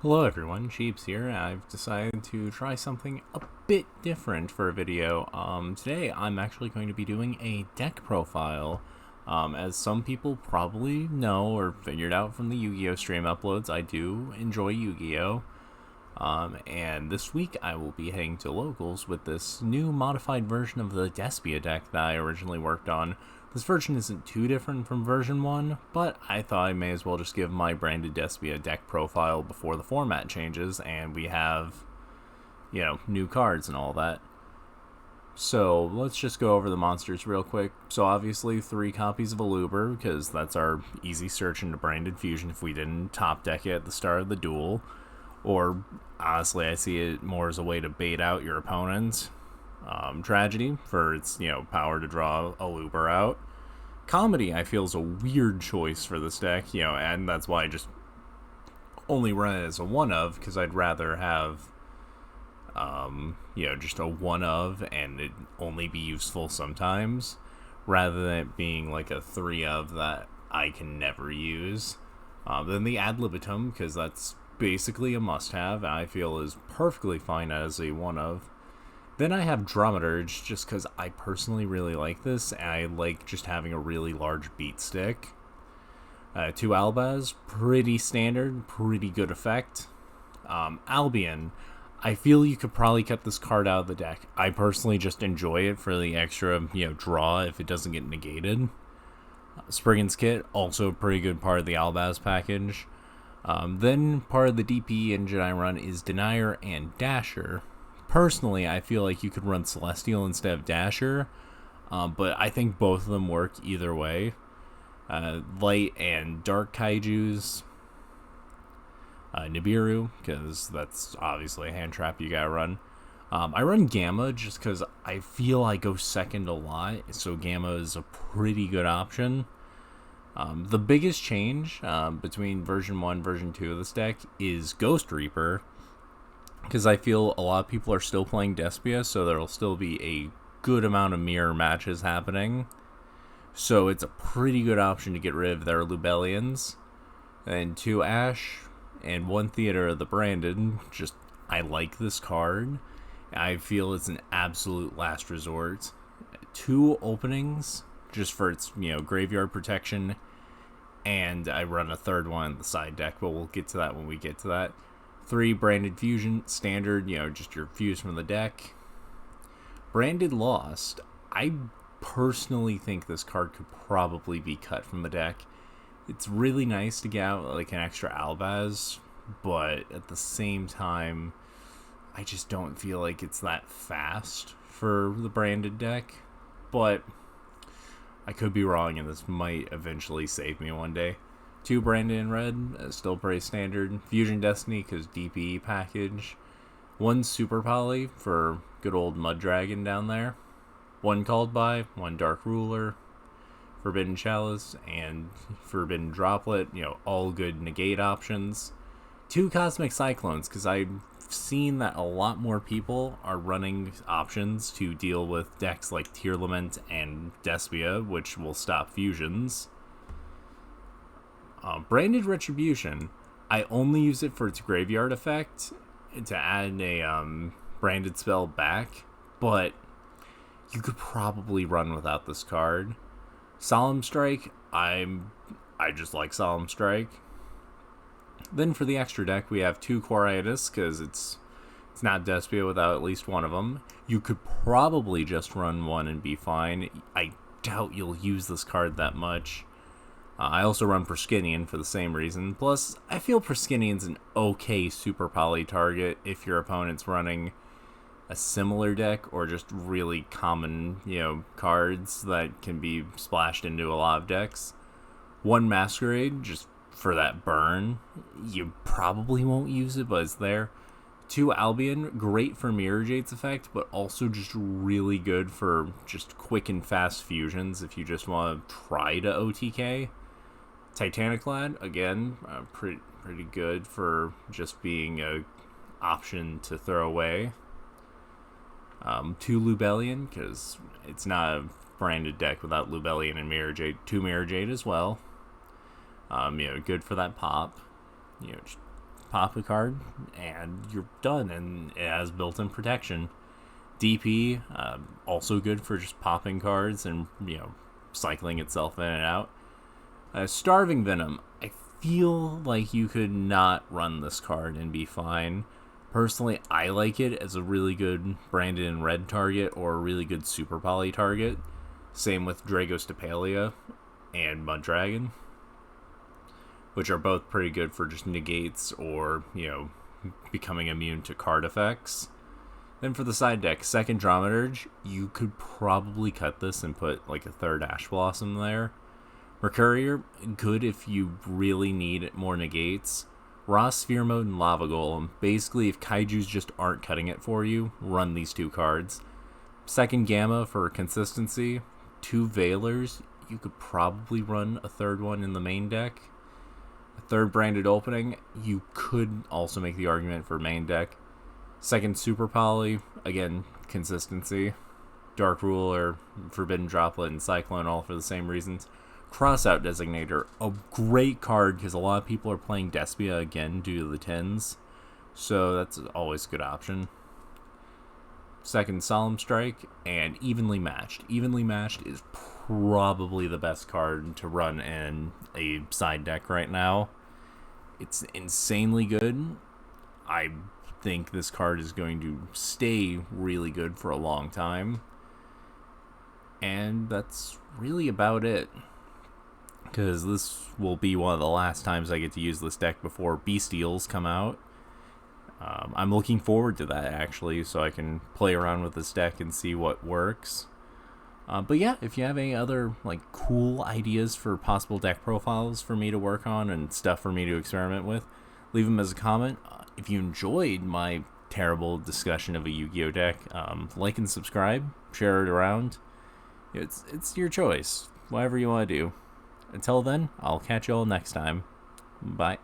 Hello everyone, Sheeps here. I've decided to try something a bit different for a video. Today I'm actually going to be doing a deck profile. As some people probably know or figured out from the Yu-Gi-Oh! Stream uploads, I do enjoy Yu-Gi-Oh! And this week I will be heading to locals with this new modified version of the Despia deck that I originally worked on. This version isn't too different from version 1, but I thought I may as well just give my branded Despia deck profile before the format changes and we have, new cards and all that. So let's just go over the monsters real quick. So obviously 3 copies of Aluber, because that's our easy search into branded fusion if we didn't top deck it at the start of the duel. Or honestly, I see it more as a way to bait out your opponent. Tragedy for its power to draw Aluber out. Comedy, I feel, is a weird choice for this deck, and that's why I just only run it as a one of, because I'd rather have just a one of and it only be useful sometimes, rather than it being like a 3 of that I can never use. Then the ad libitum, because that's basically a must-have, and I feel is perfectly fine as a one of. Then I have Dramaturge, just because I personally really like this, and I like just having a really large beat stick. 2 Albaz, pretty standard, pretty good effect. Albion, I feel you could probably cut this card out of the deck. I personally just enjoy it for the extra, draw if it doesn't get negated. Spriggan's Kit, also a pretty good part of the Albaz package. Then part of the DP engine I run is Denier and Dasher. Personally, I feel like you could run Celestial instead of Dasher, but I think both of them work either way. Light and Dark Kaijus. Nibiru, because that's obviously a hand trap you gotta run. I run Gamma just because I feel I go second a lot, so Gamma is a pretty good option. The biggest change between version 1 and version 2 of this deck is Ghost Reaper, because I feel a lot of people are still playing Despia, so there'll still be a good amount of mirror matches happening. So it's a pretty good option to get rid of their Lubellians. And 2 Ash and 1 Theater of the Branded. Just, I like this card. I feel it's an absolute last resort. 2 Openings, just for its, graveyard protection. And I run a third one in the side deck, but we'll get to that when we get to that. 3 Branded Fusion, standard, just your fuse from the deck. Branded Lost, I personally think this card could probably be cut from the deck. It's really nice to get out like an extra Albaz, but at the same time, I just don't feel like it's that fast for the branded deck. But I could be wrong, and this might eventually save me one day. 2 Branded in red, still pretty standard. Fusion Destiny, because DPE package. 1 Super Poly for good old Mud Dragon down there. 1 Called By, 1 Dark Ruler, Forbidden Chalice, and Forbidden Droplet, all good negate options. 2 Cosmic Cyclones, because I've seen that a lot more people are running options to deal with decks like Tear Lament and Despia, which will stop fusions. Branded Retribution, I only use it for its graveyard effect to add a branded spell back, but you could probably run without this card. Solemn Strike, I just like Solemn Strike. Then for the extra deck, we have 2 Quiritis, because it's not Despia without at least one of them. You could probably just run 1 and be fine. I doubt you'll use this card that much. I also run Perskinian for the same reason. Plus, I feel Perskinian's an okay Super Poly target if your opponent's running a similar deck or just really common, cards that can be splashed into a lot of decks. 1 Masquerade, just for that burn. You probably won't use it, but it's there. 2 Albion, great for Mirror Jade's effect, but also just really good for just quick and fast fusions if you just want to try to OTK. Titaniclad, again, pretty good for just being a option to throw away. 2 Lubellian, because it's not a branded deck without Lubellian and Mirror Jade. 2 Mirror Jade as well. Good for that pop. Just pop a card, and you're done, and it has built-in protection. DP, also good for just popping cards and, cycling itself in and out. Starving Venom, I feel like you could not run this card and be fine. Personally, I like it as a really good branded in red target or a really good Super Poly target. Same with Dragostapalia and Muddragon, which are both pretty good for just negates or, becoming immune to card effects. Then for the side deck, second Dramaturge, you could probably cut this and put like a third Ash Blossom there. Mercurier, good if you really need more negates. Raw Sphere Mode and Lava Golem. Basically, if Kaijus just aren't cutting it for you, run these two cards. Second Gamma for consistency. Two Veilers. You could probably run a third one in the main deck. A third Branded Opening. You could also make the argument for main deck. Second Super Poly. Again, consistency. Dark Ruler, Forbidden Droplet, and Cyclone, all for the same reasons. Crossout Designator, a great card because a lot of people are playing Despia again due to the 10s, so that's always a good option. Second Solemn Strike, and Evenly Matched. Evenly Matched is probably the best card to run in a side deck right now. It's insanely good. I think this card is going to stay really good for a long time. And that's really about it, because this will be one of the last times I get to use this deck before Bestials come out. I'm looking forward to that, actually, so I can play around with this deck and see what works. But yeah, if you have any other cool ideas for possible deck profiles for me to work on and stuff for me to experiment with, leave them as a comment. If you enjoyed my terrible discussion of a Yu-Gi-Oh deck, like and subscribe, share it around. It's your choice, whatever you want to do. Until then, I'll catch you all next time. Bye.